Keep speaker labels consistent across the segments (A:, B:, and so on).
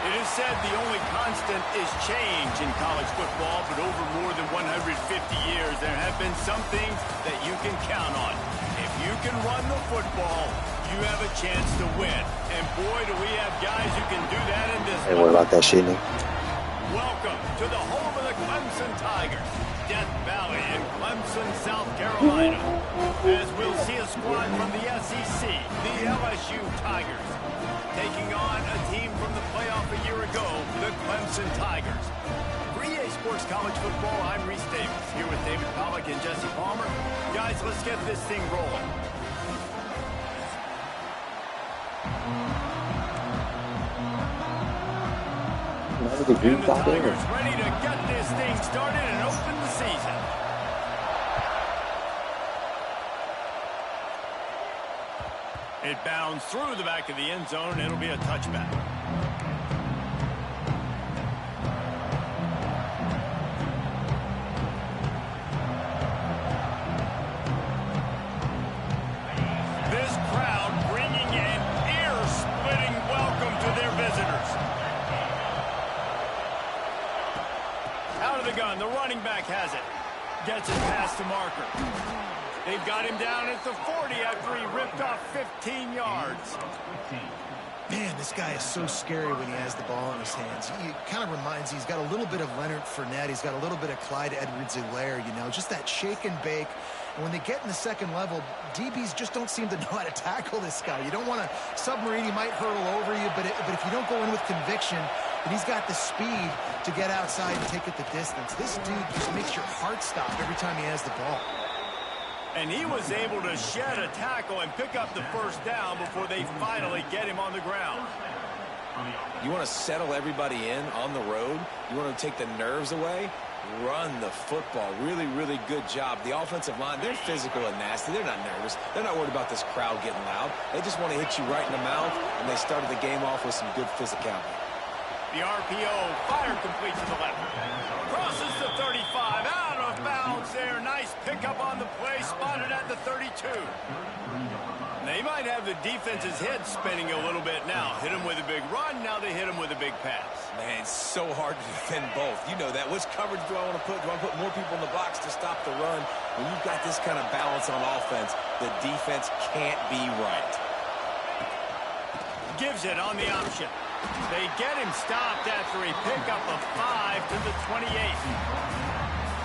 A: It is said the only constant is change in college football, but over more than 150 years, there have been some things that you can count on. If you can run the football, you have a chance to win. And boy, do we have guys who can do that in this
B: Hey, what about that shit, Nick?
A: Welcome to the home of the Clemson Tigers, Death Valley in Clemson, South Carolina. As we'll see a squad from the SEC, the LSU Tigers, taking on a team from the playoff a year ago, the Clemson Tigers. For EA Sports College Football, I'm Reese Davis, here with David Pollack and Jesse Palmer. Guys, let's get this thing rolling. And the Tigers ready to get this thing started and open the season. It bounds through the back of the end zone. It'll be a touchback. This crowd bringing an ear-splitting welcome to their visitors. Out of the gun, the running back has it. Gets it past the marker. They've got him down at the 40 after he ripped off 15 yards.
C: Man, this guy is so scary when he has the ball in his hands. He kind of reminds me, he's got a little bit of Leonard Fournette. He's got a little bit of Clyde Edwards-Helaire, you know, just that shake and bake. And when they get in the second level, DBs just don't seem to know how to tackle this guy. You don't want to submarine. He might hurtle over you, but if you don't go in with conviction, and he's got the speed to get outside and take it the distance. This dude just makes your heart stop every time he has the ball.
A: And he was able to shed a tackle and pick up the first down before they finally get him on the ground.
D: You want to settle everybody in on the road? You want to take the nerves away? Run the football. Really, really good job. The offensive line, they're physical and nasty. They're not nervous. They're not worried about this crowd getting loud. They just want to hit you right in the mouth, and they started the game off with some good physicality.
A: The RPO, fire complete to the left. Crosses the 35, out of bounds there. Nice pickup on the play, spotted at the 32. They might have the defense's head spinning a little bit now. Hit him with a big run, now they hit him with a big pass.
D: Man, it's so hard to defend both. You know that. Which coverage do I want to put? Do I put more people in the box to stop the run? When you've got this kind of balance on offense, the defense can't be right.
A: Gives it on the option. They get him stopped after he picked up a 5 to the 28.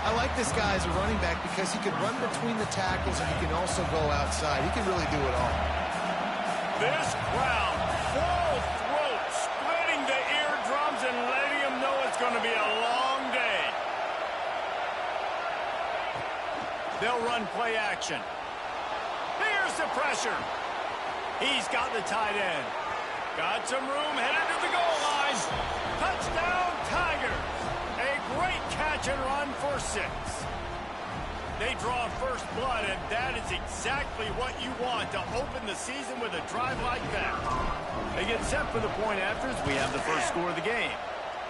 C: I like this guy as a running back because he can run between the tackles and he can also go outside. He can really do it all.
A: This crowd, full throat, splitting the eardrums and letting him know it's going to be a long day. They'll run play action. Here's the pressure. He's got the tight end. Got some room, headed to the goal line. Touchdown, Tigers. A great catch and run for 6. They draw first blood, and that is exactly what you want to open the season with a drive like that. They get set for the point afters. We have the first score of the game.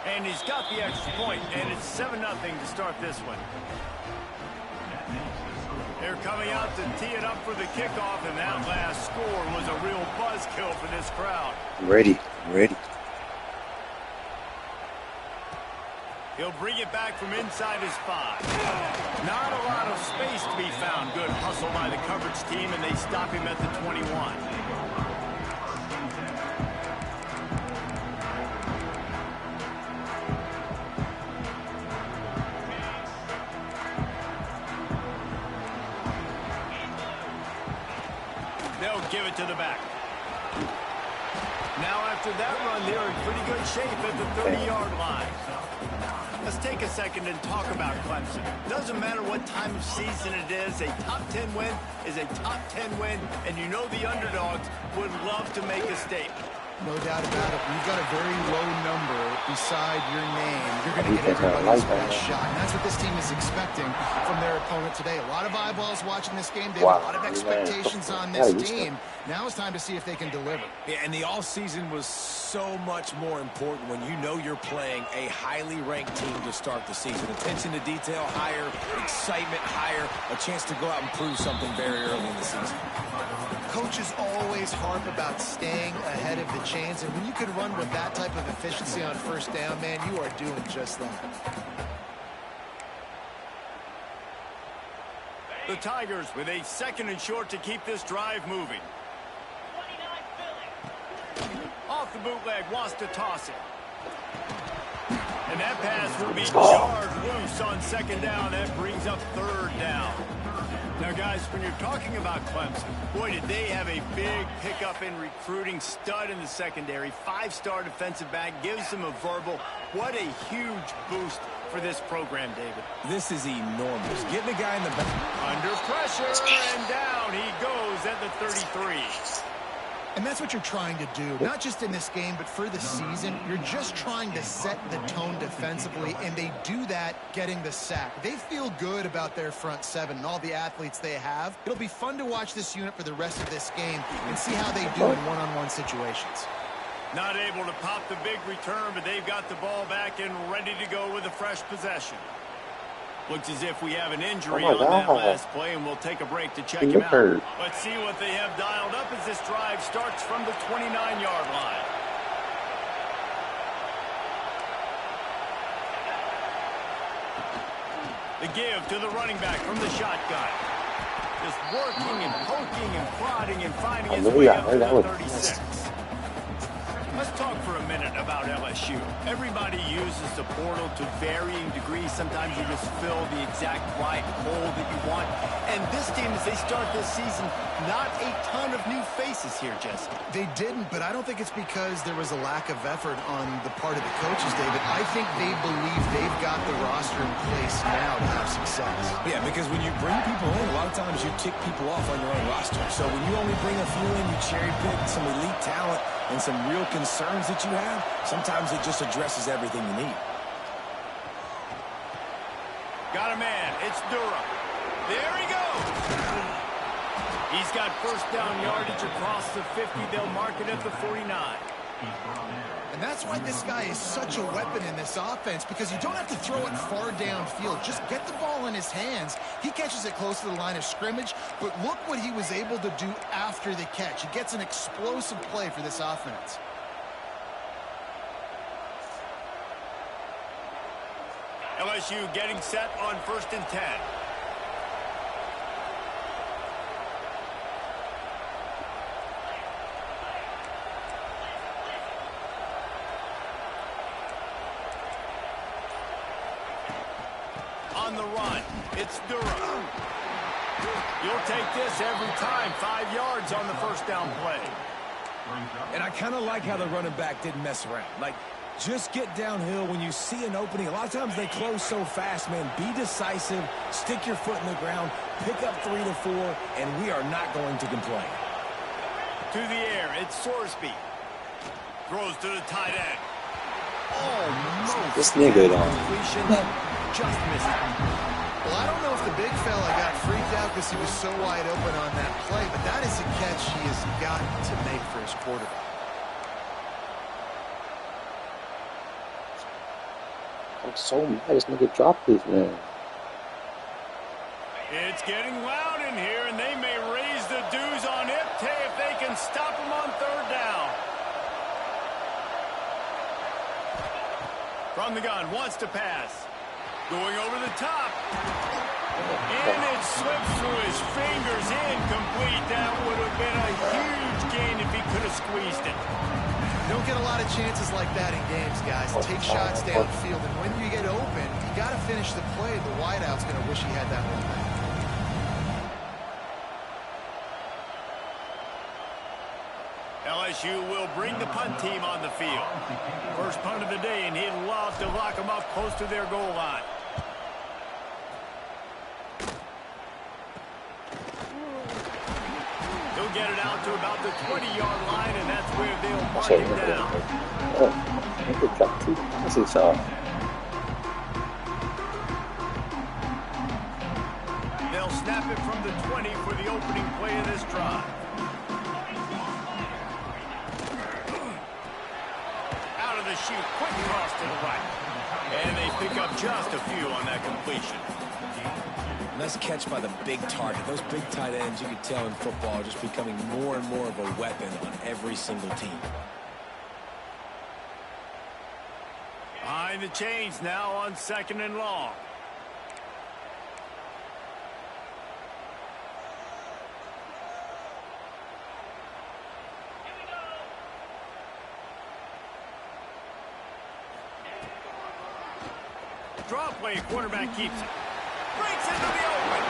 A: And he's got the extra point, and it's 7-0 to start this one. They're coming out to tee it up for the kickoff, and that last score was a real buzzkill for this crowd.
B: I'm ready.
A: He'll bring it back from inside his 5. Not a lot of space to be found. Good hustle by the coverage team, and they stop him at the 21. They'll give it to the back. Now after that run, they're in pretty good shape at the 30-yard line. Let's take a second and talk about Clemson. Doesn't matter what time of season it is, a top 10 win is a top 10 win, and you know the underdogs would love to make a statement.
C: No doubt about it. When you've got a very low number beside your name, you're going to get everybody's best shot. And that's what this team is expecting from their opponent today. A lot of eyeballs watching this game. They have a lot of expectations on this team. Now it's time to see if they can deliver.
D: Yeah, and the offseason was so much more important when you know you're playing a highly ranked team to start the season. Attention to detail higher, excitement higher, a chance to go out and prove something very early in the season.
C: coaches always harp about staying ahead of the chains, and when you can run with that type of efficiency on first down, man, you are doing just that.
A: The Tigers with a 2nd and short to keep this drive moving. Off the bootleg, wants to toss it. And that pass will be jarred loose on 2nd down. That brings up 3rd down. Now, guys, when you're talking about Clemson, boy, did they have a big pickup in recruiting. Stud in the secondary, 5-star defensive back, gives them a verbal. What a huge boost for this program, David.
D: This is enormous. Getting the guy in the back.
A: Under pressure, and down he goes at the 33.
C: And that's what you're trying to do, not just in this game, but for the season. You're just trying to set the tone defensively, and they do that getting the sack. They feel good about their front 7 and all the athletes they have. It'll be fun to watch this unit for the rest of this game and see how they do in one-on-one situations.
A: Not able to pop the big return, but they've got the ball back and ready to go with a fresh possession. Looks as if we have an injury on that last play, and we'll take a break to check him out. Let's see what they have dialed up as this drive starts from the 29-yard line. The give to the running back from the shotgun. Just working and poking and prodding and finding his way up to the 36. Let's talk for a minute about LSU. Everybody uses the portal to varying degrees. Sometimes you just fill the exact right hole that you want. And this team, as they start this season, not a ton of new faces here, Jesse.
C: They didn't, but I don't think it's because there was a lack of effort on the part of the coaches, David. I think they believe they've got the roster in place now to have success.
D: Yeah, because when you bring people in, a lot of times you tick people off on your own roster. So when you only bring a few in, you cherry pick some elite talent and some real concerns that you have, sometimes it just addresses everything you need.
A: Got a man. It's Durham. There he goes. He's got first down yardage across the 50. They'll mark it at the 49.
C: And that's why this guy is such a weapon in this offense, because you don't have to throw it far downfield. Just get the ball in his hands. He catches it close to the line of scrimmage, but look what he was able to do after the catch. He gets an explosive play for this offense.
A: LSU getting set on 1st and 10. On the run, it's Durham. You'll take this every time. 5 yards on the first down play.
D: And I kind of like how the running back didn't mess around. Like, just get downhill when you see an opening. A lot of times they close so fast, man. Be decisive, stick your foot in the ground, pick up 3 to 4, and we are not going to complain.
A: To the air, it's Sorsby. Throws to the tight end. Almost.
B: This nigga
A: completion. Just missed it.
C: Well, I don't know if the big fella got freaked out because he was so wide open on that play, but that is a catch he has got to make for his quarterback.
B: I'm so mad this nigga dropped this, man.
A: It's getting loud in here, and they may raise the dues on Iptay if they can stop him on 3rd down. From the gun, wants to pass. Going over the top. And it slips through his fingers, incomplete. That would have been a huge gain if he could have squeezed it.
C: Don't get a lot of chances like that in games, guys. Take shots downfield, and when you get open, you got to finish the play. The wideout's going to wish he had that one back.
A: LSU will bring the punt team on the field. First punt of the day, and he'd love to lock them up close to their goal line. He'll get it out to about the 20-yard line, and that's where they'll mark him down.
B: Nigga dropped 2 passes off.
A: They'll snap it from the 20 for the opening play of this drive. Out of the chute, quick cross to the right. And they pick up just a few on that completion.
D: Nice catch by the big target. Those big tight ends, you can tell in football, are just becoming more and more of a weapon on every single team.
A: Behind the chains now on 2nd and long. Draw play, quarterback keeps it. Breaks into the open.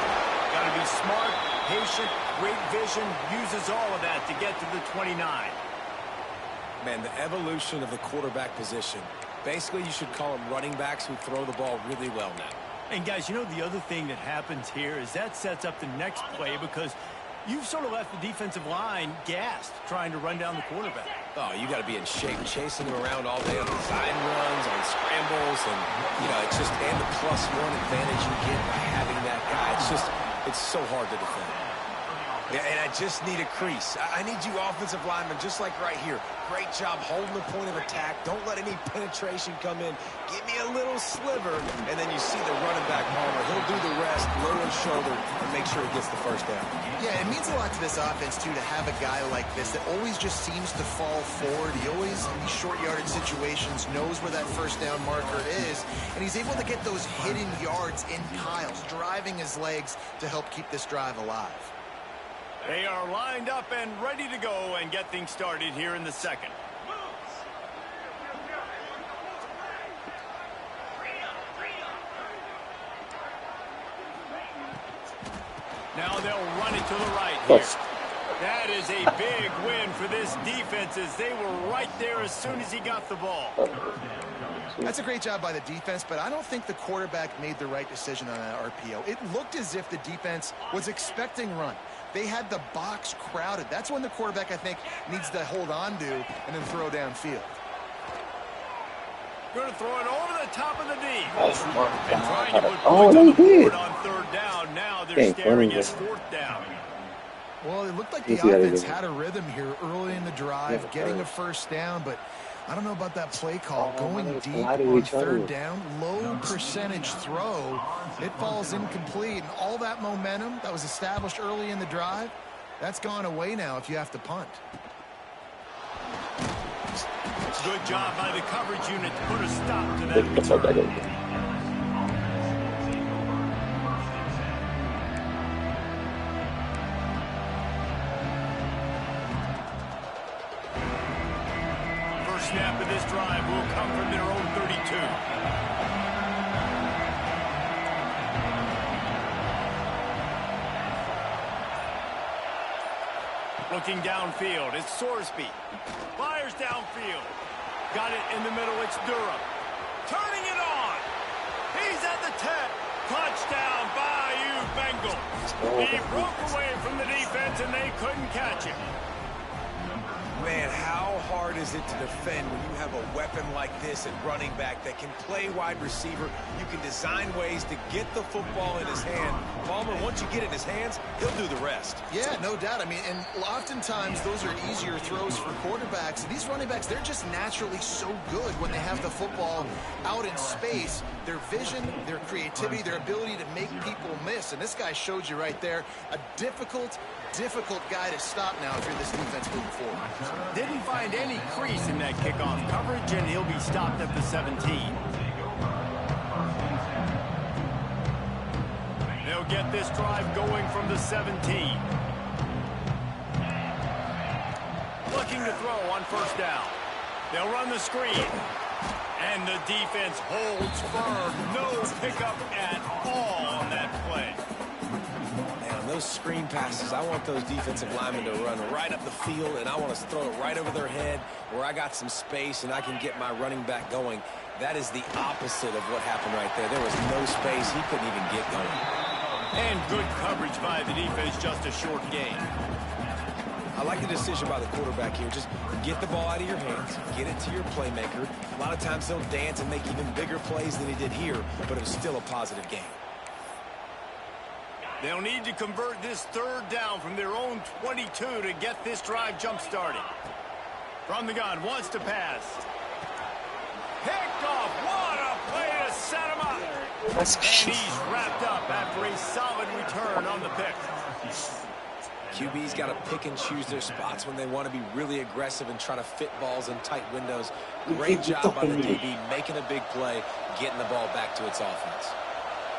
A: Got to be smart, patient, great vision, uses all of that to get to the 29.
D: Man, the evolution of the quarterback position. Basically, you should call them running backs who throw the ball really well now.
A: And guys, you know the other thing that happens here is that sets up the next play because you've sort of left the defensive line gassed trying to run down the quarterback.
D: Oh, you got to be in shape, chasing him around all day on design runs, on scrambles, and it's just and the +1 advantage you get by having that guy. It's so hard to defend. Yeah, and I just need a crease. I need you offensive linemen, just like right here. Great job holding the point of attack. Don't let any penetration come in. Give me a little sliver, and then you see the running back, Palmer. He'll do the rest, lower his shoulder, and make sure he gets the first down.
C: Yeah, it means a lot to this offense, too, to have a guy like this that always just seems to fall forward. He always, in these short yardage situations, knows where that first down marker is, and he's able to get those hidden yards in piles, driving his legs to help keep this drive alive.
A: They are lined up and ready to go and get things started here in the 2nd. Now they'll run it to the right here. That is a big win for this defense as they were right there as soon as he got the ball.
C: That's a great job by the defense, but I don't think the quarterback made the right decision on that RPO. It looked as if the defense was expecting run. They had the box crowded. That's when the quarterback, I think, needs to hold on to and then throw downfield.
A: Going to throw it over the top of the D.
B: Oh,
A: And trying to put
B: oh,
A: points on the
B: they
A: board
B: did.
A: on 3rd down. Now they're staring at 4th down.
C: Well, it looked like the
B: Easy out of
C: offense
B: there.
C: had a rhythm here early in the drive, getting a first down, but I don't know about that play call. Going deep on 3rd down, low percentage throw. It falls incomplete, and all that momentum that was established early in the drive, that's gone away now if you have to punt.
A: Good job by the coverage unit to put a stop to that return. First snap of this drive will come from their own 32. Looking downfield, it's Sorsby. Fires downfield. Got it in the middle, it's Durham. Turning it on. He's at the 10. Touchdown, Bayou Bengals. He broke away from the defense and they couldn't catch him.
D: Man, how hard is it to defend when you have a weapon like this at running back that can play wide receiver? You can design ways to get the football in his hand. Palmer, once you get it in his hands, he'll do the rest.
C: Yeah, no doubt. I mean, and oftentimes those are easier throws for quarterbacks. These running backs, they're just naturally so good when they have the football out in space. Their vision, their creativity, their ability to make people miss. And this guy showed you right there a difficult guy to stop now if you're this defense moving forward.
A: Didn't find any crease in that kickoff coverage, and he'll be stopped at the 17. They'll get this drive going from the 17. Looking to throw on 1st down. They'll run the screen. And the defense holds firm. No pickup at all on that play.
D: Man, those screen passes, I want those defensive linemen to run right up the field, and I want to throw it right over their head where I got some space and I can get my running back going. That is the opposite of what happened right there. There was no space. He couldn't even get going.
A: And good coverage by the defense, just a short gain.
D: I like the decision by the quarterback here. Just get the ball out of your hands, get it to your playmaker. A lot of times he'll dance and make even bigger plays than he did here, but it was still a positive game.
A: They'll need to convert this 3rd down from their own 22 to get this drive jump-started. From the gun, wants to pass. Picked off. What a play to set him up. And he's wrapped up after a a solid return on the pick.
D: QB's got to pick and choose their spots when they want to be really aggressive and try to fit balls in tight windows. Great job by the DB making a big play, getting the ball back to its offense.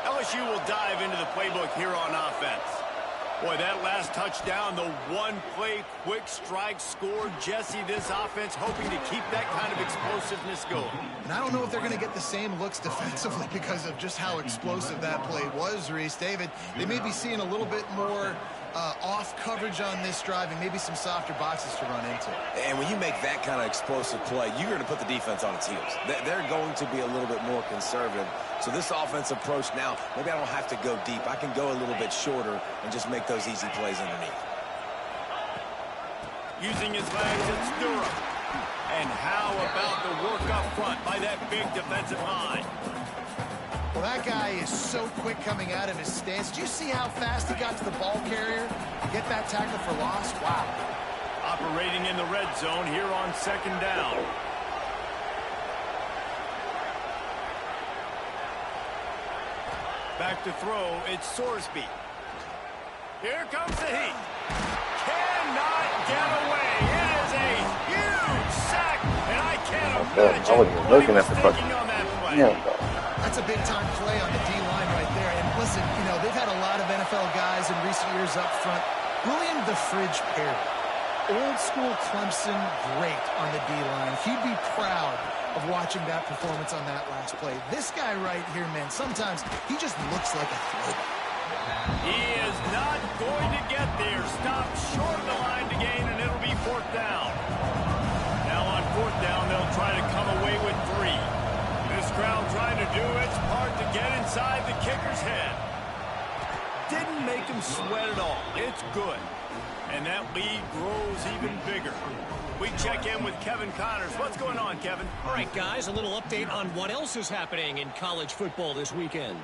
A: LSU will dive into the playbook here on offense. Boy, that last touchdown, the one-play quick strike scored. Jesse, this offense hoping to keep that kind of explosiveness going.
C: And I don't know if they're going to get the same looks defensively because of just how explosive that play was, Reese. David, they may be seeing a little bit more off coverage on this drive and maybe some softer boxes to run into.
D: And when you make that kind of explosive play, you're going to put the defense on its heels. They're going to be a little bit more conservative. So this offense approach now, maybe I don't have to go deep. I can go a little bit shorter and just make those easy plays underneath.
A: Using his legs, it's Durham. And how about the work up front by that big defensive line?
C: Well, that guy is so quick coming out of his stance. Did you see how fast he got to the ball carrier? Get that tackle for loss? Wow.
A: Operating in the red zone here on second down. Back to throw, it's Sorsby. Here comes the heat. Cannot get away. It is a huge sack, and I can't imagine
B: I wasn't looking at the
A: thinking on that play.
C: That's a big-time play on the D-line right there. And listen, you know, they've had a lot of NFL guys in recent years up front. William the Fridge Perry, old-school Clemson great on the D-line. He'd be proud of watching that performance on that last play. This guy right here, man, sometimes he just looks like a throwback.
A: He is not going to get there. Stop short of the line to gain, and it'll be fourth down. Now on fourth down, they'll try to come away with 3. This crowd trying to do its part to get inside the kicker's head. Didn't make him sweat at all. It's good. And that lead grows even bigger. We check in with Kevin Connors. What's going on, Kevin?
E: All right, guys, a little update on what else is happening in college football this weekend.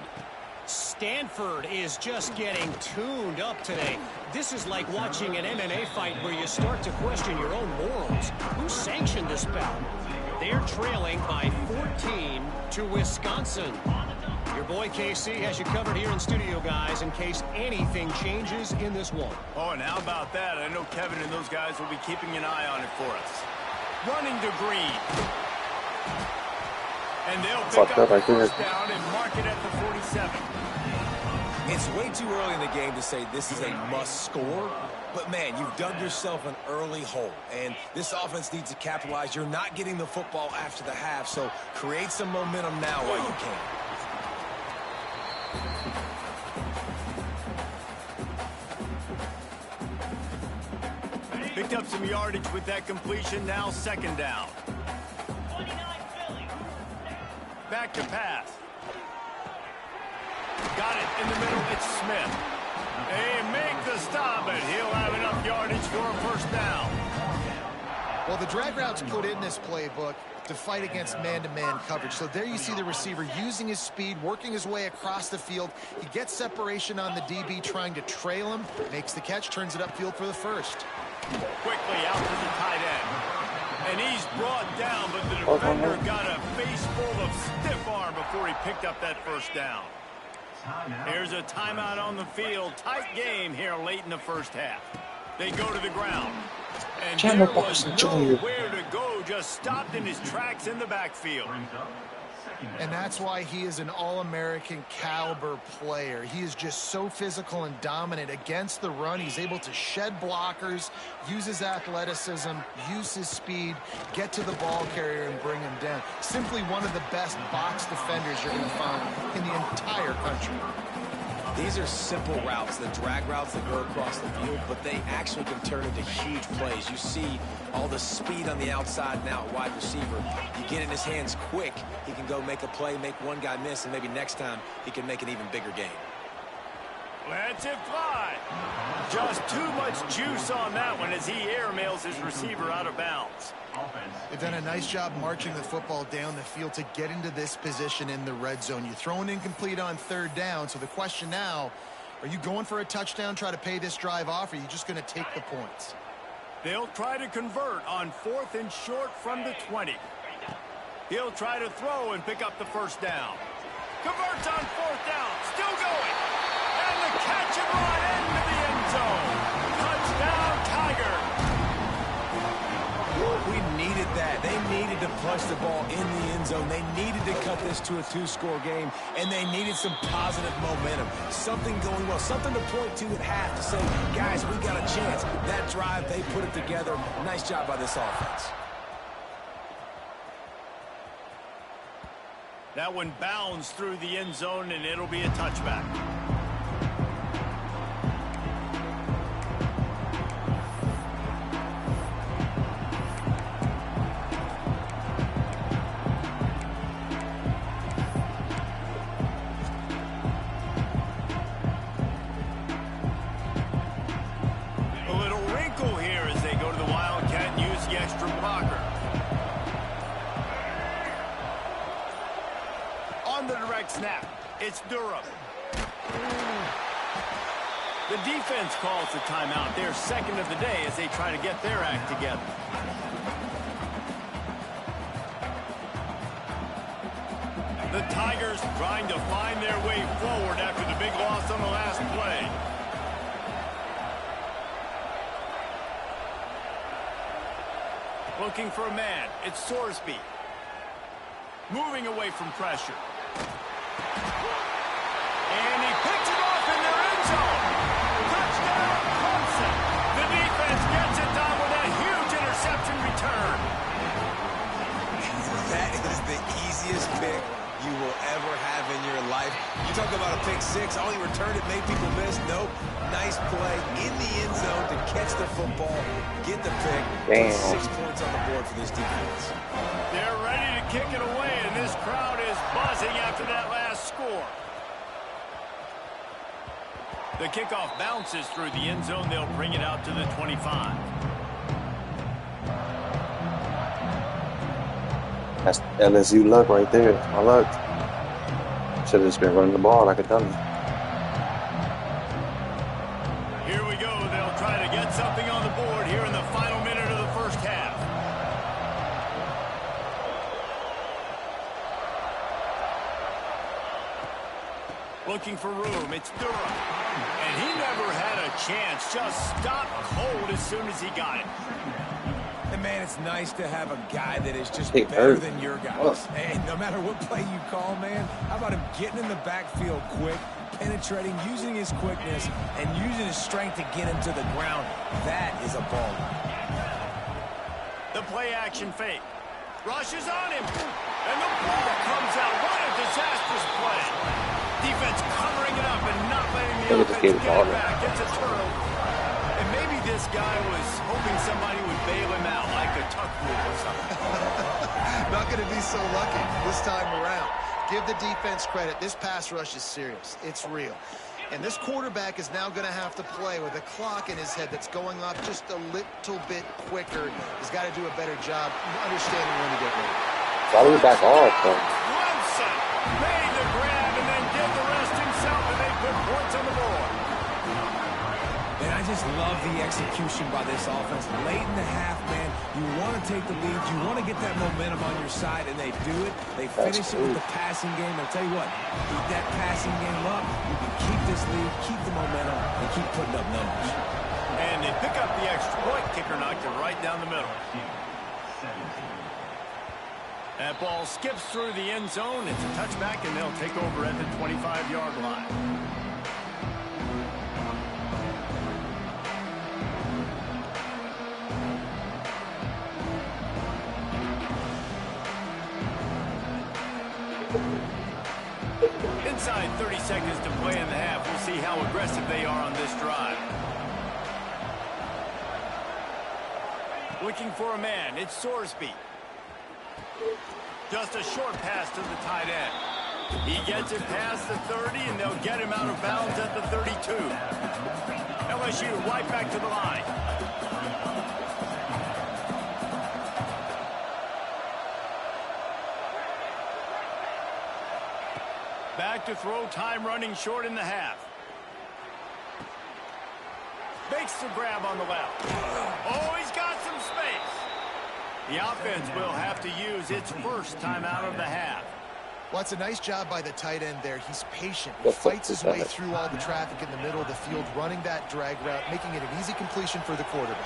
E: Stanford is just getting tuned up today. This is like watching an MMA fight where you start to question your own morals. Who sanctioned this bout? They're trailing by 14 to Wisconsin. Your boy KC has you covered here in studio, guys, in case anything changes in this one.
A: Oh, and how about that? I know Kevin and those guys will be keeping an eye on it for us. Running to Green. And they'll pick up the first down and mark it at the 47.
D: It's way too early in the game to say this is a must score. But, man, you've dug yourself an early hole. And this offense needs to capitalize. You're not getting the football after the half, so create some momentum now while you
A: can. Picked up some yardage with that completion. Now second down. Back to pass. Got it in the middle. It's Smith. They make the stop, and he'll have enough yardage for a first down.
C: Well, the drag route's put in this playbook to fight against man-to-man coverage. So there you see the receiver using his speed, working his way across the field. He gets separation on the DB trying to trail him, makes the catch, turns it upfield for the first.
A: Quickly out to the tight end. And he's brought down, but the defender got a face full of stiff arm before he picked up that first down. Here's a timeout on the field. Tight game here late in the first half. They go to the ground. And there was nowhere to go, just stopped in his tracks in the backfield.
C: And that's why he is an All-American caliber player. He is just so physical and dominant against the run. He's able to shed blockers, use his athleticism, use his speed, get to the ball carrier and bring him down. Simply one of the best box defenders you're going to find in the entire country.
D: These are simple routes, the drag routes that go across the field, but they actually can turn into huge plays. You see all the speed on the outside now, wide receiver. You get in his hands quick, he can go make a play, make one guy miss, and maybe next time he can make an even bigger gain.
A: Lets it fly. Just too much juice on that one as he airmails his receiver out of bounds.
C: They've done a nice job marching the football down the field to get into this position in the red zone. You throw an incomplete on third down, so the question now, are you going for a touchdown, try to pay this drive off, or are you just going to take the points?
A: They'll try to convert on 4th and short from the 20. He'll try to throw and pick up the first down. Converts on 4th down, still going. catch and run into the end zone. Touchdown, Tiger.
D: We needed that. They needed to punch the ball in the end zone. They needed to cut this to a 2-score game, and they needed some positive momentum. Something going well, something to point to at half to say, guys, we got a chance. That drive, they put it together. Nice job by this offense.
A: That one bounds through the end zone, and it'll be a touchback. A little wrinkle here as they go to the Wildcat and use the extra blocker. On the direct snap, it's Durham. The defense calls the timeout. Their second of the day as they try to get their act together. The Tigers trying to find their way forward after the big loss on the last play. Looking for a man. It's Sorsby. Moving away from pressure. And he picked it off in their end zone. Touchdown, Clemson. The defense gets it done with a huge interception return.
D: That is the easiest pick you will ever have in your life. You talk about a pick six. All he returned it, made people miss. Nope. Nice play in the end zone to catch the football, get the pick.
B: Damn.
D: 6 points on the board for this defense.
A: They're ready to kick it away, and this crowd is buzzing after that last score. The kickoff bounces through the end zone. They'll bring it out to the 25.
B: That's LSU luck right there. My luck. Should have just been running the ball like a dummy.
A: Here we go. They'll try to get something on the board here in the final minute of the first half. Looking for room. It's Durham. And he never had a chance. Just stopped cold as soon as he got it.
D: And man, it's nice to have a guy that is just
B: He
D: better
B: hurt.
D: than your guys.
B: Oh.
D: And no matter what play you call, man, how about him getting in the backfield quick, penetrating, using his quickness, and using his strength to get him to the ground. That is a ball.
A: The play action fake. Rushes on him. And the ball comes out. What a disastrous play. Defense covering it up and not letting the
B: Look at
A: offense
B: this kid
A: get it
B: balling.
A: back. It's a turnover. And maybe this guy was hoping somebody would bail him out like a tuck rule or something.
C: Not going to be so lucky this time around. Give the defense credit. This pass rush is serious. It's real. And this quarterback is now going to have to play with a clock in his head that's going off just a little bit quicker. He's got to do a better job understanding when to get ready.
B: Why are we back off, though?
A: Clemson made the grab and then did the rest himself, and they put points on the board.
D: And I just love the execution by this offense. Late in the half, man, you want to take the lead. You want to get that momentum on your side, and they do it. They finish it with the passing game. I'll tell you what, keep that passing game up. You can keep this lead, keep the momentum, and keep putting up numbers.
A: And they pick up the extra point. Kicker knocked it right down the middle. That ball skips through the end zone. It's a touchback, and they'll take over at the 25-yard line. Inside 30 seconds to play in the half. We'll see how aggressive they are on this drive. Looking for a man. It's Sorsby. Just a short pass to the tight end. He gets it past the 30, and they'll get him out of bounds at the 32. LSU right back to the line. Back to throw, time running short in the half. Makes the grab on the left. Oh, he's got some space. The offense will have to use its first timeout of the half.
C: Well, it's a nice job by the tight end there. He's patient. He
B: What the fuck
C: fights his
B: is
C: way
B: that?
C: through all the traffic in the middle of the field, running that drag route, making it an easy completion for the quarterback.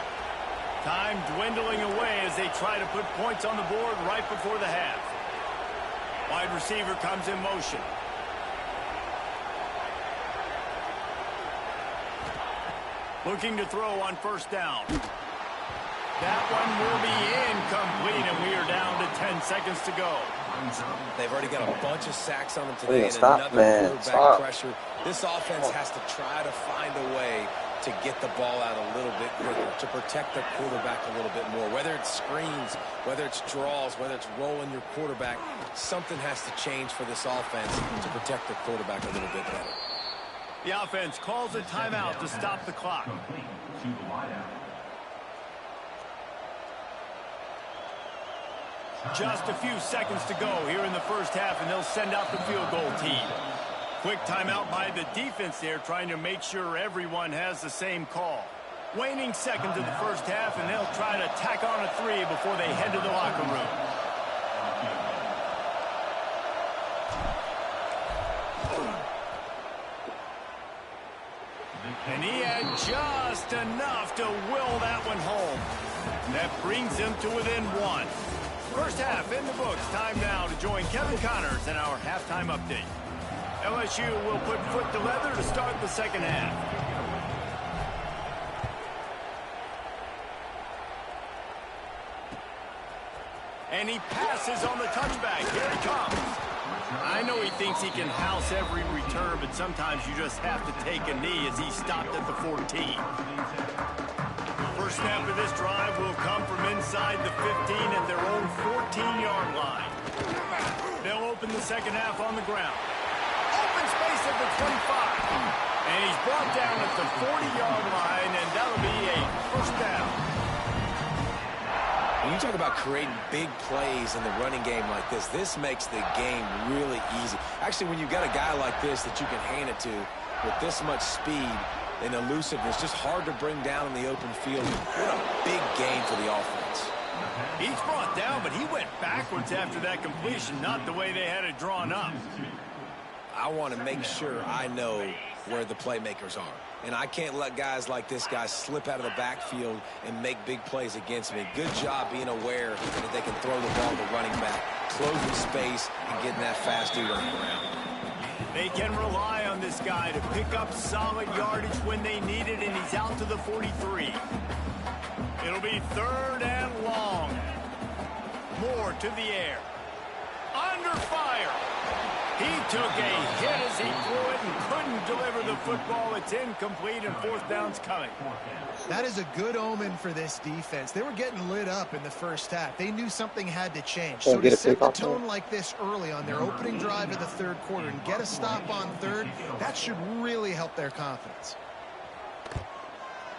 A: Time dwindling away as they try to put points on the board right before the half. Wide receiver comes in motion. Looking to throw on first down. That one will be incomplete, and we are down to 10 seconds to go.
D: They've already got a bunch of sacks on them
B: Hey,
D: today and
B: stop,
D: another
B: man.
D: quarterback
B: Stop.
D: pressure. This offense has to try to find a way to get the ball out a little bit quicker, to protect their quarterback a little bit more. Whether it's screens, whether it's draws, whether it's rolling your quarterback, something has to change for this offense to protect their quarterback a little bit better.
A: The offense calls a timeout to stop the clock. Just a few seconds to go here in the first half, and they'll send out the field goal team. Quick timeout by the defense there, trying to make sure everyone has the same call. Waning seconds of the first half, and they'll try to tack on a 3 before they head to the locker room. And he had just enough to will that one home. That brings him to within 1. First half in the books. Time now to join Kevin Connors in our halftime update. LSU will put foot to leather to start the second half. And he passes on the touchback. Here he comes. I know he thinks he can house every return, but sometimes you just have to take a knee as he stopped at the 14. First snap of this drive will come from inside the 15 at their own 14-yard line. They'll open the second half on the ground. Open space at the 25. And he's brought down at the 40-yard line, and that'll be a first down.
D: When you talk about creating big plays in the running game like this makes the game really easy. Actually, when you've got a guy like this that you can hand it to with this much speed and elusiveness, just hard to bring down in the open field. What a big game for the offense.
A: He's brought down, but he went backwards after that completion, not the way they had it drawn up.
D: I want to make sure I know where the playmakers are. And I can't let guys like this guy slip out of the backfield and make big plays against me. Good job being aware that they can throw the ball to the running back, closing space, and getting that fast dude on the ground.
A: They can rely on this guy to pick up solid yardage when they need it, and he's out to the 43. It'll be third and long. Moore to the air. Under fire. He took a hit as he threw it and couldn't deliver the football. It's incomplete, and fourth down's coming.
C: That is a good omen for this defense. They were getting lit up in the first half. They knew something had to change. So to set the tone like this early on their opening drive of the third quarter and get a stop on third, that should really help their confidence.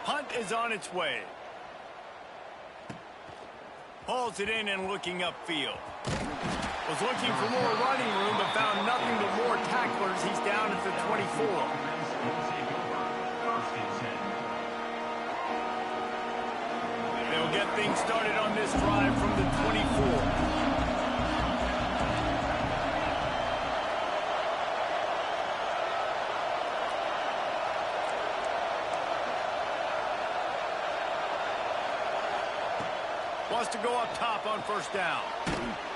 A: Punt is on its way. Hauls it in and looking upfield. Was looking for more running room, but found nothing but more tacklers. He's down at the 24. They'll get things started on this drive from the 24. Wants to go up top on first down.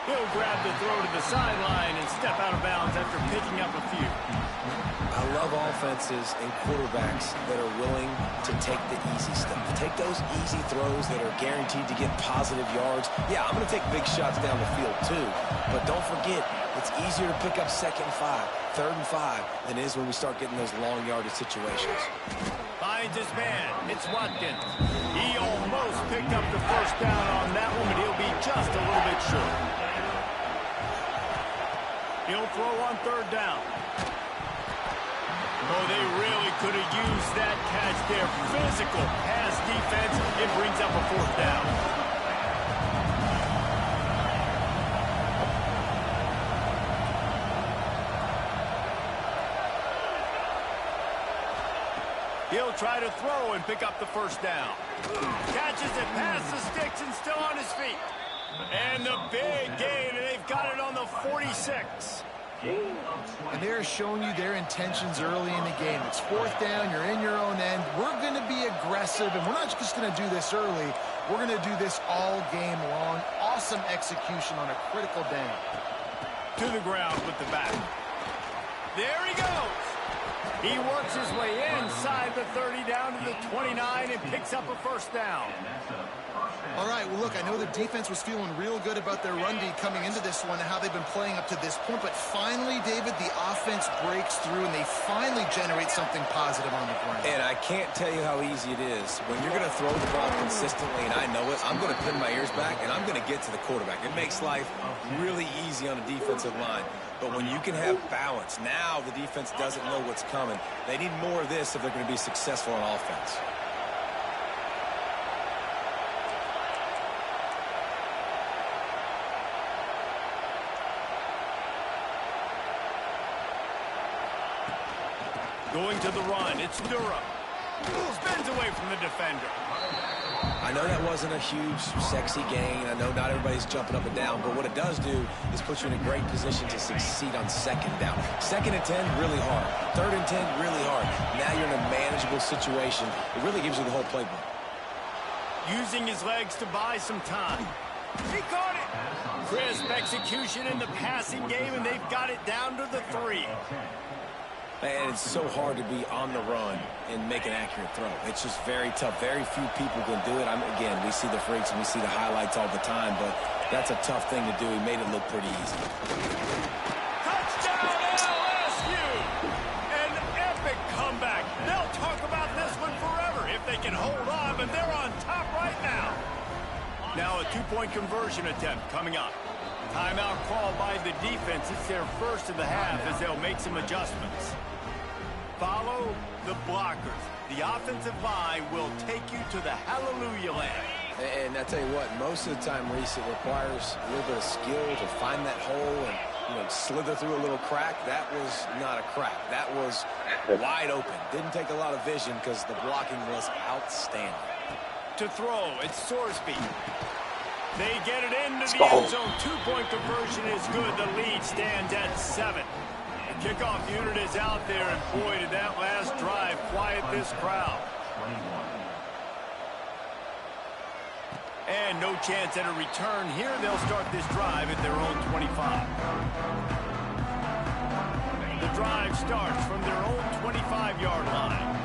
A: He'll grab the throw to the sideline and step out of bounds after picking up a few.
D: I love offenses and quarterbacks that are willing to take the easy stuff. Take those easy throws that are guaranteed to get positive yards. Yeah, I'm going to take big shots down the field too. But don't forget, it's easier to pick up second and 5, third and 5 than it is when we start getting those long yardage situations.
A: Finds his man. It's Watkins. He almost picked up the first down on that one, but he'll be just a little bit short. He'll throw on third down. Oh, they really could have used that catch there. Physical pass defense. It brings up a fourth down. He'll try to throw and pick up the first down. Catches it past the sticks and still on his feet. And the big gain, and they've got it on the 46.
C: And they're showing you their intentions early in the game. It's 4th down, you're in your own end. We're going to be aggressive, and we're not just going to do this early. We're going to do this all game long. Awesome execution on a critical down.
A: To the ground with the back. There he goes. He works his way inside the 30 down to the 29 and picks up a first down.
C: All right, well, look, I know the defense was feeling real good about their run D coming into this one and how they've been playing up to this point, but finally, David, the offense breaks through and they finally generate something positive on the ground.
D: And I can't tell you how easy it is. When you're going to throw the ball consistently, and I know it, I'm going to pin my ears back, and I'm going to get to the quarterback. It makes life really easy on a defensive line. But when you can have balance, now the defense doesn't know what's coming. They need more of this if they're going to be successful on offense.
A: Going to the run, it's Durham. Spins away from the defender.
D: I know that wasn't a huge, sexy gain. I know not everybody's jumping up and down, but what it does do is put you in a great position to succeed on 2nd down. 2nd and 10, really hard. 3rd and 10, really hard. Now you're in a manageable situation. It really gives you the whole playbook.
A: Using his legs to buy some time. He caught it. Crisp execution in the passing game, and they've got it down to the 3.
D: And it's so hard to be on the run and make an accurate throw. It's just very tough. Very few people can do it. Again, we see the freaks and we see the highlights all the time, but that's a tough thing to do. He made it look pretty easy.
A: Touchdown, LSU! An epic comeback. They'll talk about this one forever if they can hold on, but they're on top right now. Now a 2-point conversion attempt coming up. Timeout call by the defense. It's their first of the half as they'll make some adjustments. Follow the blockers. The offensive line will take you to the hallelujah land.
D: And I tell you what, most of the time, Reese, it requires a little bit of skill to find that hole and slither through a little crack. That was not a crack. That was wide open. Didn't take a lot of vision because the blocking was outstanding.
A: To throw, it's Sorsby. They get it into the end zone. 2-point conversion is good. The lead stands at 7. The kickoff unit is out there, and boy, did that last drive quiet this crowd. And no chance at a return here. They'll start this drive at their own 25. The drive starts from their own 25-yard line.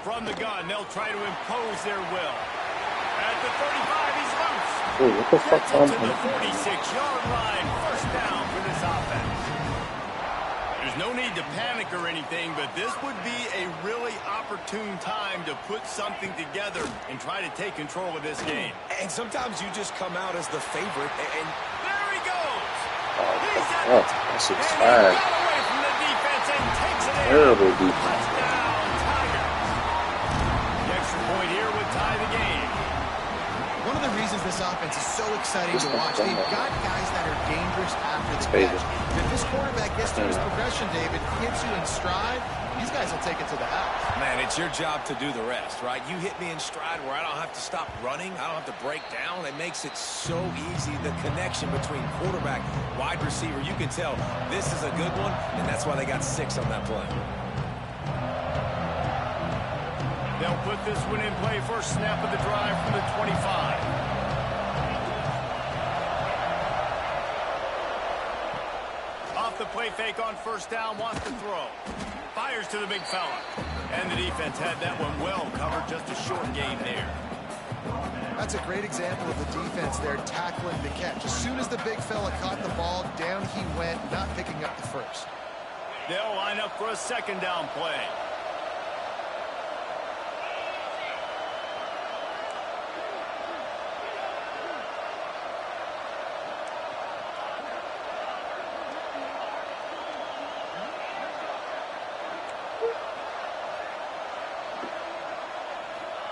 A: From the gun, they'll try to impose their will. At the 35, he's loose.
B: Ooh, what the fuck?
A: To the 46-yard line. First down for this offense. There's no need to panic or anything, but this would be a really opportune time to put something together and try to take control of this game.
D: And sometimes you just come out as the favorite. And
A: there he goes.
B: Oh,
A: He's at
B: fuck.
A: the
B: That's
A: and he
B: bad.
A: got away from the defense and takes it in.
B: Terrible defense.
A: Touchdown, Tigers. The extra point here would tie the game.
C: One of the reasons this offense is so exciting to watch, they've got guys that are dangerous after the catch. If this quarterback gets to his progression, David, hits you in stride, these guys will take it to the house.
D: man, it's your job to do the rest, right? You hit me in stride where I don't have to stop running. I don't have to break down. It makes it so easy. The connection between quarterback, wide receiver, you can tell this is a good one, and that's why they got 6 on that play.
A: They'll put this one in play. First snap of the drive from the 25. Off the play fake on first down, wants to throw. Fires to the big fella. And the defense had that one well covered, just a short gain there.
C: That's a great example of the defense there tackling the catch. As soon as the big fella caught the ball, down he went, not picking up the first.
A: They'll line up for a second down play.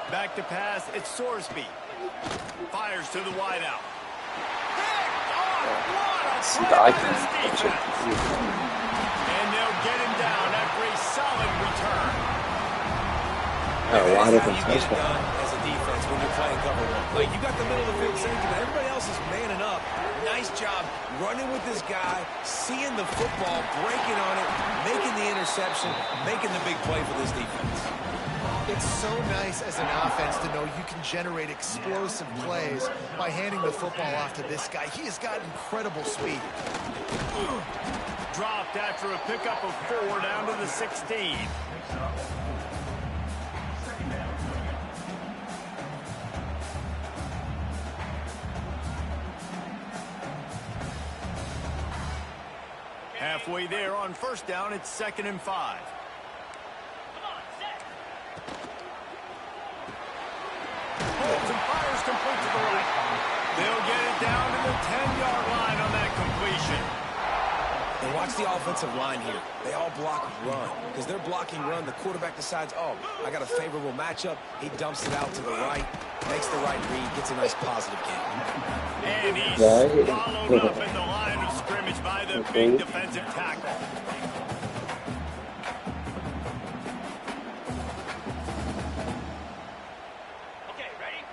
A: Back to pass, it's Sorsby. Fires to the wideout. Picked off! What a play by this defense! And they'll get him down after a solid return.
B: A lot of them
D: That's how you get it done as a defense. When when you're playing cover one. Like, you got the middle of the field safety, but everybody else is manning up. Nice job running with this guy, seeing the football, breaking on it, making the interception, making the big play for this defense.
C: It's so nice as an offense to know you can generate explosive plays by handing the football off to this guy. He has got incredible speed.
A: Dropped after a pickup of 4 down to the 16. Halfway there on first down, it's 2nd and 5. Holds and fires complete to the right. They'll get it down to the 10-yard line on that completion.
D: And watch the offensive line here. They all block run. Because they're blocking run, the quarterback decides, oh, I got a favorable matchup. He dumps it out to the right, makes the right read, gets a nice positive gain.
A: And he's swallowed up in the line of scrimmage by the big defensive tackle.
E: Okay, ready?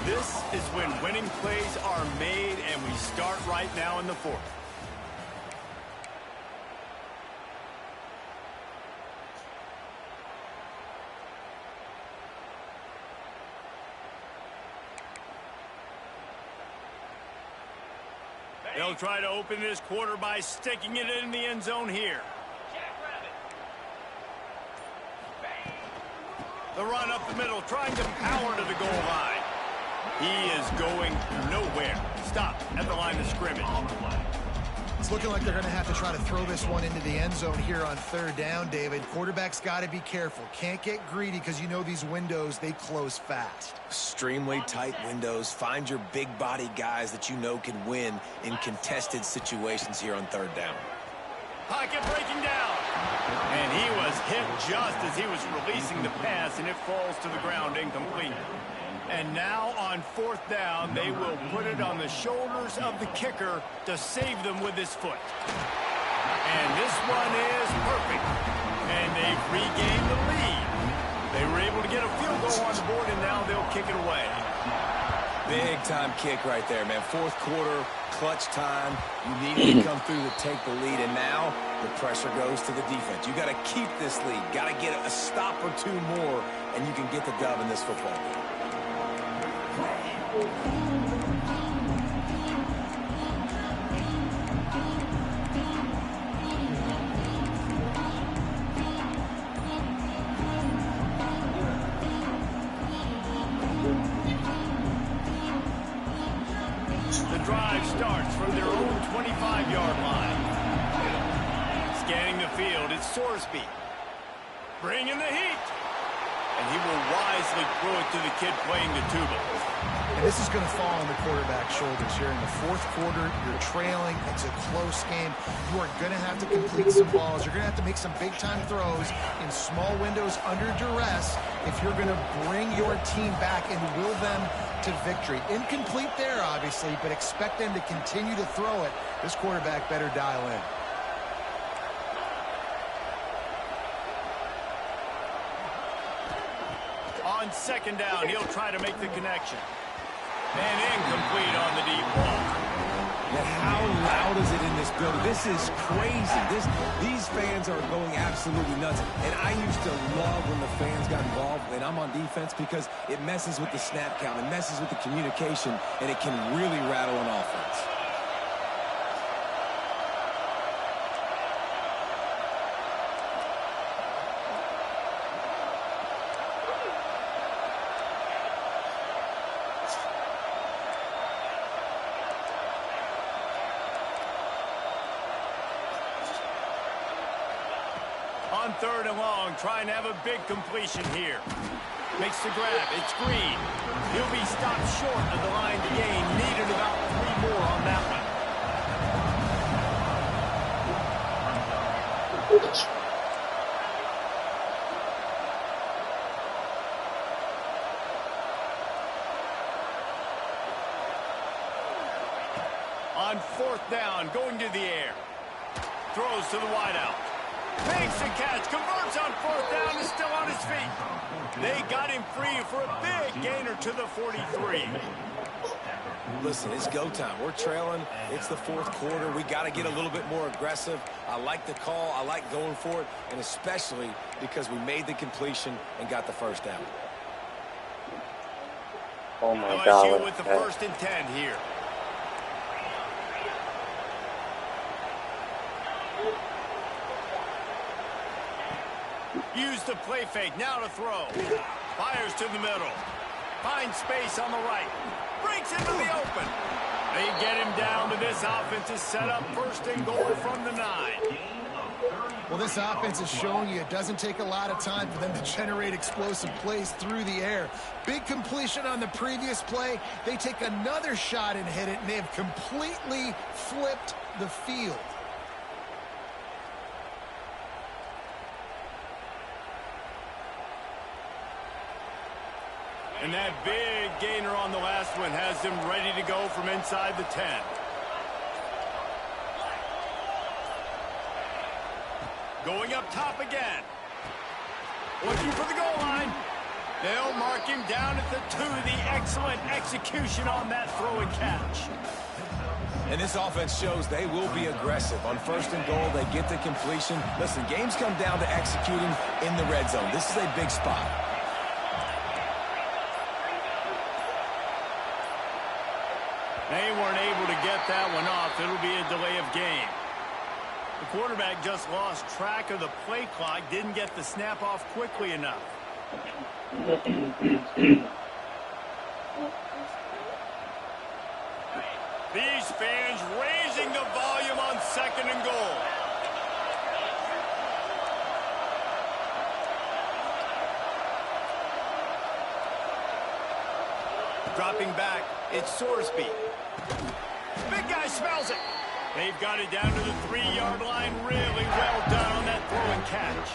A: This is when winning plays are made, and we start right now in the 4th. They'll try to open this quarter by sticking it in the end zone here. The run up the middle, trying to power to the goal line. He is going nowhere. Stop at the line of scrimmage.
C: It's looking like they're going to have to try to throw this one into the end zone here on 3rd down, David. Quarterback's got to be careful. Can't get greedy because you know these windows, they close fast.
D: Extremely tight windows. Find your big body guys that you know can win in contested situations here on 3rd down.
A: Pocket breaking down. And he was hit just as he was releasing the pass, and it falls to the ground incomplete. And now on 4th down, they will put it on the shoulders of the kicker to save them with his foot. And this one is perfect. And they've regained the lead. They were able to get a field goal on the board, and now they'll kick it away.
D: Big time kick right there, man. 4th quarter, clutch time. You needed to come through to take the lead, and now the pressure goes to the defense. You got to keep this lead. Got to get a stop or 2 more, and you can get the dub in this football game.
A: The drive starts from their own 25-yard line. Scanning the field, it's Sorsby. Bringing the heat. And he will wisely throw it to the kid playing the tuba.
C: And this is going to fall on the quarterback's shoulders here in the 4th quarter. You're trailing. It's a close game. You are going to have to complete some balls. You're going to have to make some big-time throws in small windows under duress if you're going to bring your team back and will them to victory. Incomplete there, obviously, but expect them to continue to throw it. This quarterback better dial in.
A: On 2nd down, he'll try to make the connection. And incomplete on the deep ball.
D: Man, how loud is it in this building? This is crazy. These fans are going absolutely nuts. And I used to love when the fans got involved when I'm on defense because it messes with the snap count, it messes with the communication, and it can really rattle an offense.
A: On 3rd and long, trying to have a big completion here. Makes the grab. It's Green. He'll be stopped short of the line to gain. Needed about 3 more on that one. On 4th down, going to the air. Throws to the wideout. Makes the catch, converts on fourth down, is still on his feet. They got him free for a big gainer to the 43.
D: Listen, it's go time. We're trailing. It's the fourth quarter. We got to get a little bit more aggressive. I like the call. I like going for it, and especially because we made the completion and got the first down.
B: Oh my
A: LSU
B: God.
A: with the 1st and 10 here. Use the play fake. Now to throw. Fires to the middle. Finds space on the right. Breaks into the open. They get him down to this offense is set up 1st and goal from the 9.
C: Well, this offense is showing you it doesn't take a lot of time for them to generate explosive plays through the air. Big completion on the previous play. They take another shot and hit it, and they have completely flipped the field.
A: And that big gainer on the last one has them ready to go from inside the 10. Going up top again. Looking for the goal line. They'll mark him down at the 2. The excellent execution on that throw and catch.
D: And this offense shows they will be aggressive. On 1st and goal, they get the completion. Listen, games come down to executing in the red zone. This is a big spot.
A: They weren't able to get that one off. It'll be a delay of game. The quarterback just lost track of the play clock, didn't get the snap off quickly enough. These fans raising the volume on 2nd and goal. Dropping back, it's Sorsby. Big guy smells it. They've got it down to the 3-yard line. Really well done on that throw and catch.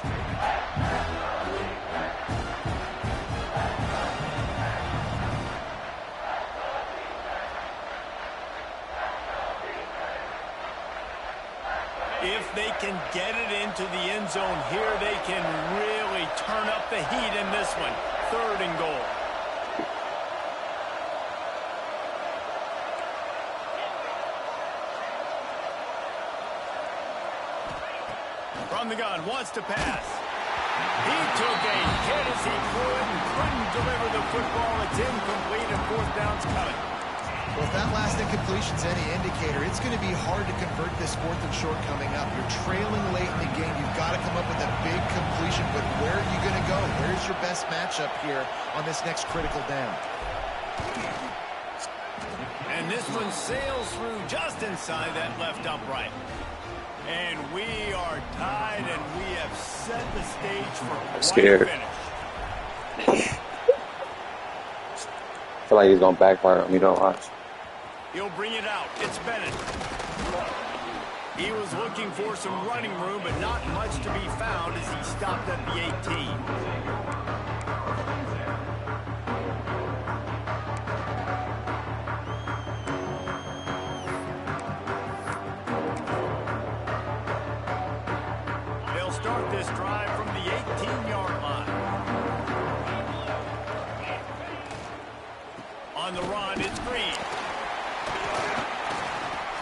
A: If they can get it into the end zone here, they can really turn up the heat in this one. 3rd and goal. From the gun, wants to pass. He took a hit as he threw it and couldn't deliver the football. It's incomplete and 4th down's coming.
C: Well, if that last incompletion's any indicator, it's going to be hard to convert this 4th and short coming up. You're trailing late in the game. You've got to come up with a big completion, but where are you going to go? Where's your best matchup here on this next critical down?
A: And this one sails through just inside that left upright. And we are tied, and we have set the stage for quite
B: Scared.
A: a finish.
B: I feel like he's going to backfire on me. Don't watch.
A: He'll bring it out. It's Bennett. He was looking for some running room, but not much to be found as he stopped at the 18. Start this drive from the 18-yard line. On the run, it's Green.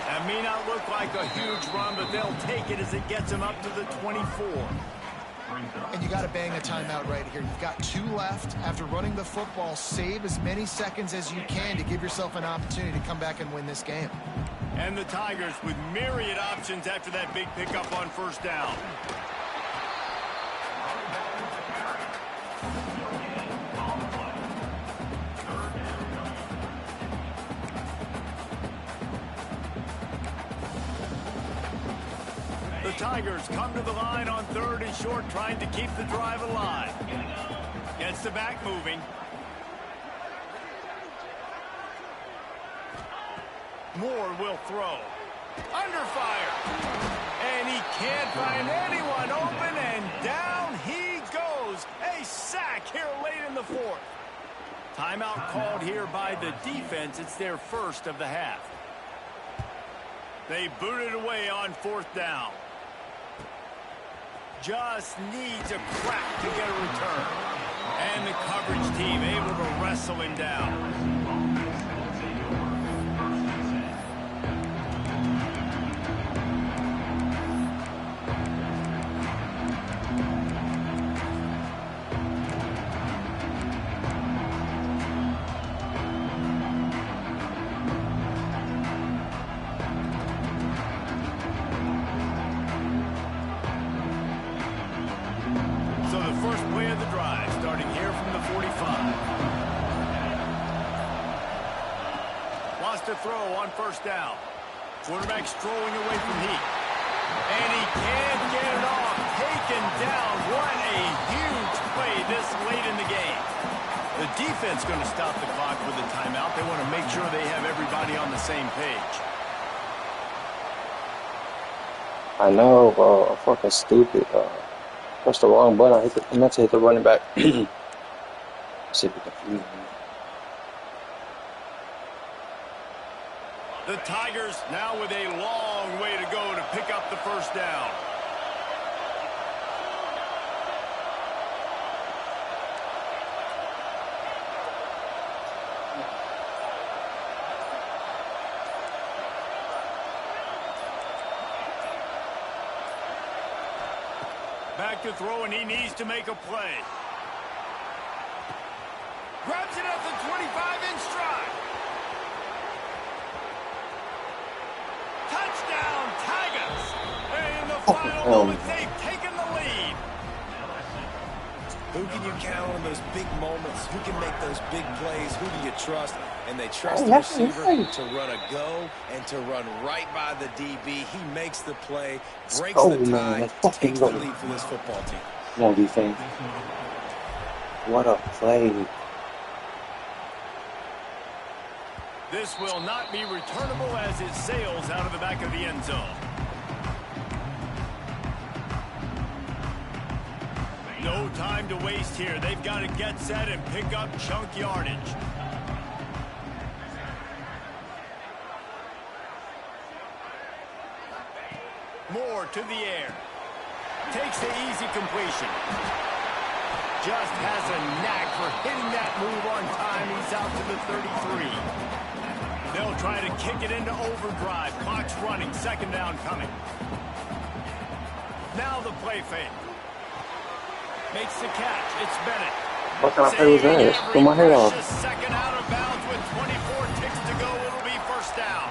A: That may not look like a huge run, but they'll take it as it gets them up to the 24.
C: And you got to bang a timeout right here. You've got 2 left. After running the football, save as many seconds as you can to give yourself an opportunity to come back and win this game.
A: And the Tigers with myriad options after that big pickup on 1st down. The Tigers come to the line on 3rd and short, trying to keep the drive alive. Gets the back moving. Moore will throw. Under fire. And he can't find anyone open, and down he goes. A sack here late in the 4th. Timeout called here by the defense. It's their first of the half. They booted away on 4th down. just needs a crack to get a return. And the coverage team able to wrestle him down. First play of the drive, starting here from the 45. Wants to throw on first down. Quarterback's throwing away from heat. And he can't get it off. Taken down. What a huge play this late in the game. The defense going to stop the clock with a timeout. They want to make sure they have everybody on the same page.
B: I know, bro. I'm fucking stupid. Press the wrong button. I meant to hit the running back. See if it confused me.
A: The Tigers now with a long way to go to pick up the first down. Back to throw, and he needs to make a play. Grabs it at the 25 in stride. Touchdown, Tigers! And in the final moments, they've taken the lead.
D: Who can you count on those big moments? Who can make those big plays? Who do you trust? And they trust the receiver to run a go and to run right by the DB. He makes the play, breaks the tie, takes the lead for this football team.
B: Come on, defense. What a play.
A: This will not be returnable as it sails out of the back of the end zone. No time to waste here. They've got to get set and pick up chunk yardage. Moore to the air. Takes the easy completion. Just has a knack for hitting that move on time. He's out to the 33. They'll try to kick it into overdrive. Clock's running. Second down coming. Now the play fake. Makes the catch. It's Bennett.
B: What kind of play was that? Put my head off.
A: Second out of bounds with 24 ticks to go. It'll be first down.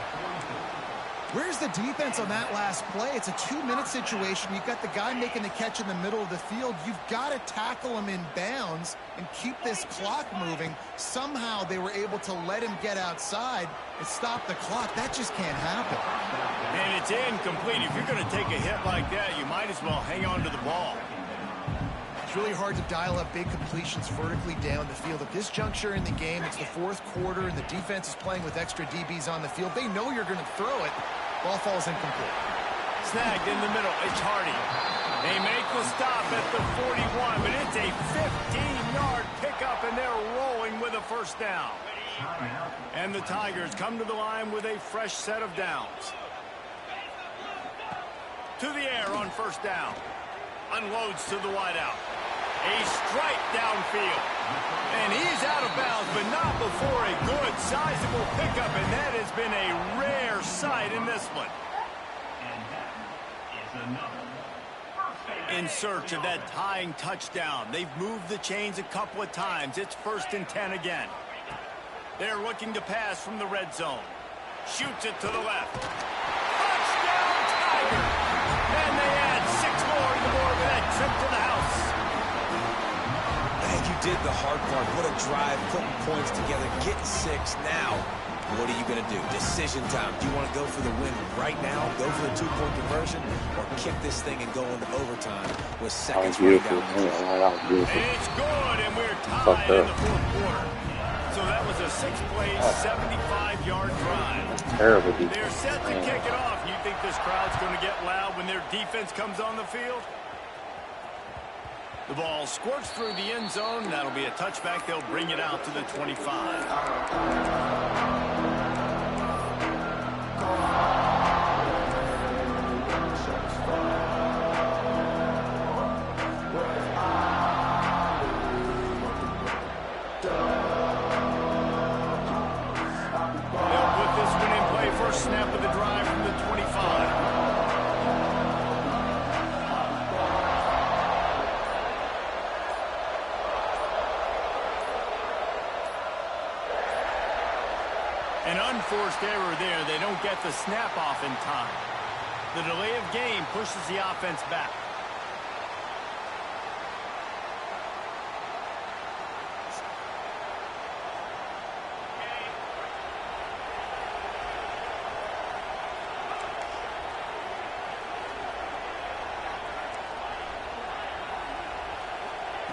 C: Where's the defense on that last play? It's a 2-minute situation. You've got the guy making the catch in the middle of the field. You've got to tackle him in bounds and keep this clock moving. Somehow they were able to let him get outside and stop the clock. That just can't happen.
A: And it's incomplete. If you're going to take a hit like that, you might as well hang on to the ball.
C: It's really hard to dial up big completions vertically down the field. At this juncture in the game, it's the fourth quarter, and the defense is playing with extra DBs on the field. They know you're going to throw it. Ball falls incomplete.
A: Snagged in the middle. It's Hardy. They make the stop at the 41, but it's a 15-yard pickup, and they're rolling with a first down. And the Tigers come to the line with a fresh set of downs. To the air on first down. Unloads to the wideout. A strike downfield. And he's out of bounds, but not before a good, sizable pickup, and that has been a rare sight in this one. In search of that tying touchdown. They've moved the chains a couple of times. It's 1st and 10 again. They're looking to pass from the red zone. Shoots it to the left. Touchdown, Tiger! And they add 6 more to the board with that trip to the house.
D: Man, you did the hard part. What a drive, putting points together, getting 6 now. What are you going to do? Decision time. Do you want to go for the win right now, go for the 2-point conversion, or kick this thing and go into overtime with seconds running down?
A: And it's good, and we're tied in the fourth quarter. So that was a 6-play, 75-yard drive.
B: Terrible defense.
A: They're set to kick it off. You think this crowd's going to get loud when their defense comes on the field? The ball squirts through the end zone. That'll be a touchback. They'll bring it out to the 25. An unforced error there. They don't get the snap off in time. The delay of game pushes the offense back.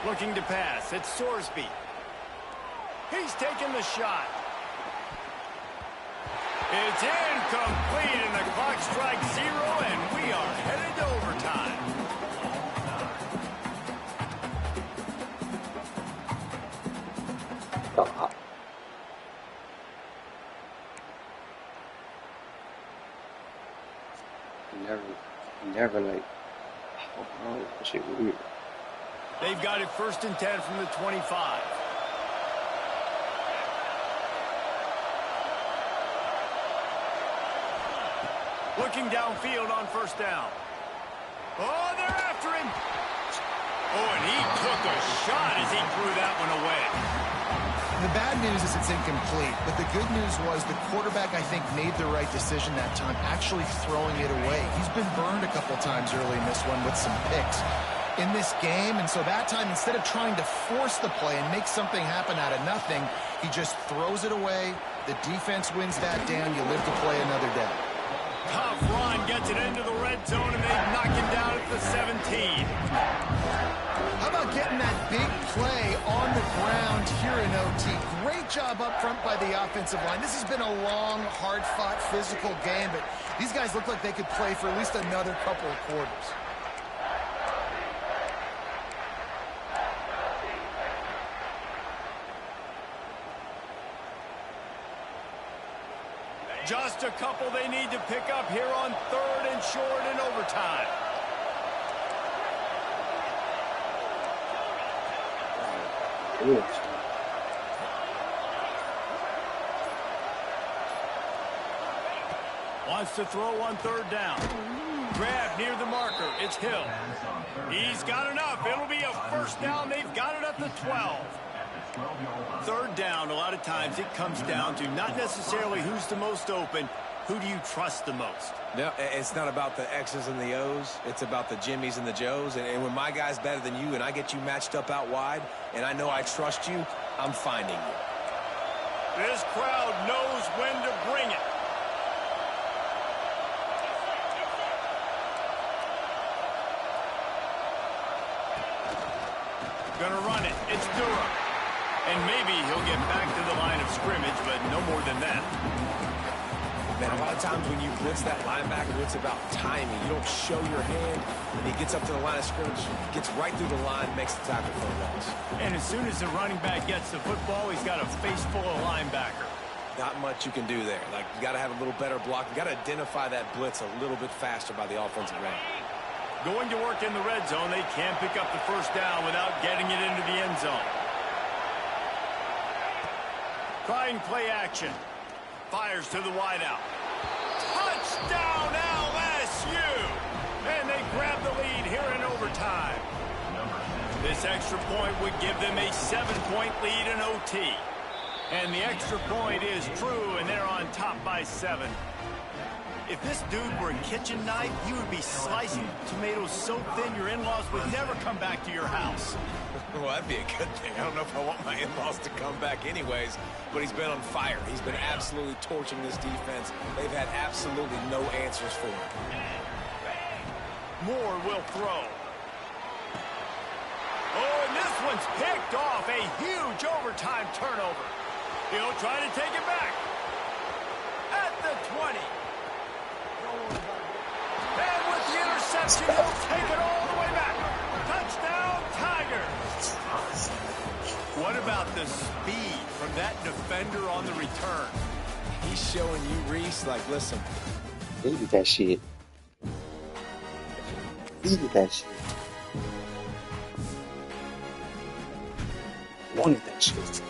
A: Looking to pass. It's Sorsby. He's taking the shot. It's incomplete, and the clock strikes 0, and we are headed to overtime.
B: Never like, oh, bro, that shit weird.
A: They've got it 1st and 10 from the 25. Looking downfield on 1st down. Oh, they're after him. Oh, and he took a shot as he threw that one away.
C: The bad news is it's incomplete, but the good news was the quarterback, I think, made the right decision that time, actually throwing it away. He's been burned a couple times early in this one with some picks in this game, and so that time, instead of trying to force the play and make something happen out of nothing, he just throws it away. The defense wins that down. You live to play another day.
A: Tough run gets it into the red zone, and they knock him down at the 17.
C: How about getting that big play on the ground here in OT? Great job up front by the offensive line. This has been a long, hard-fought, physical game, but these guys look like they could play for at least another couple of quarters.
A: Just a couple they need to pick up here on 3rd and short in overtime.
B: Yes.
A: Wants to throw on 3rd down. Grab near the marker. It's Hill. He's got enough. It'll be a 1st down. They've got it at the 12. 3rd down, a lot of times it comes down to not necessarily who's the most open, who do you trust the most?
D: No, it's not about the X's and the O's. It's about the Jimmies and the Joes. And when my guy's better than you and I get you matched up out wide and I know I trust you, I'm finding you.
A: This crowd knows when to bring it. Gonna run it. It's Durham. And maybe he'll get back to the line of scrimmage, but no more than that.
D: Man, a lot of times when you blitz that linebacker, it's about timing. You don't show your hand. He gets up to the line of scrimmage, gets right through the line, makes the tackle for a loss.
A: And as soon as the running back gets the football, he's got a face full of linebacker.
D: Not much you can do there. Like, you got to have a little better block. You got to identify that blitz a little bit faster by the offensive end.
A: Going to work in the red zone, they can't pick up the 1st down without getting it into the end zone. Trying play action. Fires to the wideout. Touchdown LSU! And they grab the lead here in overtime. This extra point would give them a 7-point lead in OT. And the extra point is true, and they're on top by 7. If this dude were a kitchen knife, he would be slicing tomatoes so thin your in-laws would never come back to your house.
D: Well, that'd be a good thing. I don't know if I want my in-laws to come back anyways, but he's been on fire. He's been absolutely torching this defense. They've had absolutely no answers for him.
A: Moore will throw. Oh, and this one's picked off. A huge overtime turnover. He'll try to take it back. At the 20. And with the interception, he'll take it all the way back. Touchdown, Tigers. What about the speed from that defender on the return?
D: He's showing you, Reese, like, listen.
B: Baby that shit. Baby that shit. Wanted that shit.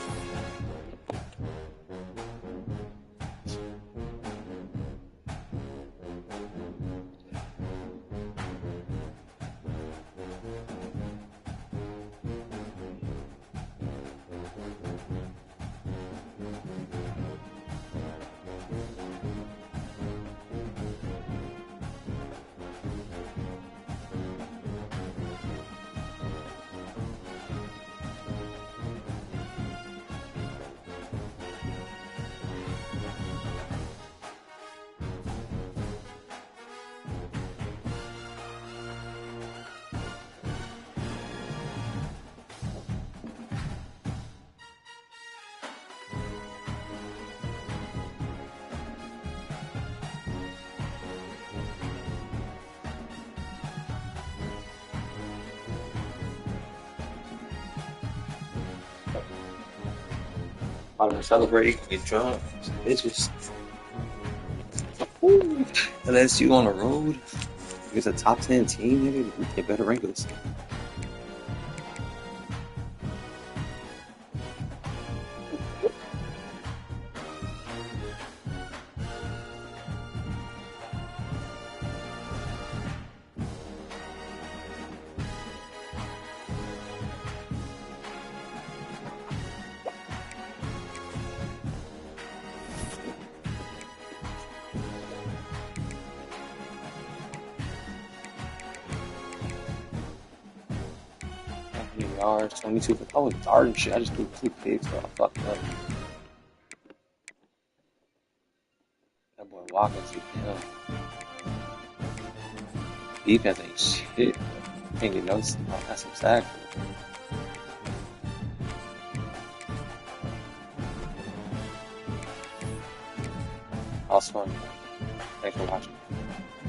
B: I'm gonna celebrate, get drunk, some bitches. Woo. LSU on the road. It's a top 10 team, nigga. We get better rankings. Yards, 22. I was darting shit. I just threw 2 picks, so I fucked up. That boy Watkins, yeah. Defense ain't shit. Can't get no. That's some sack. That was fun. Thanks for watching.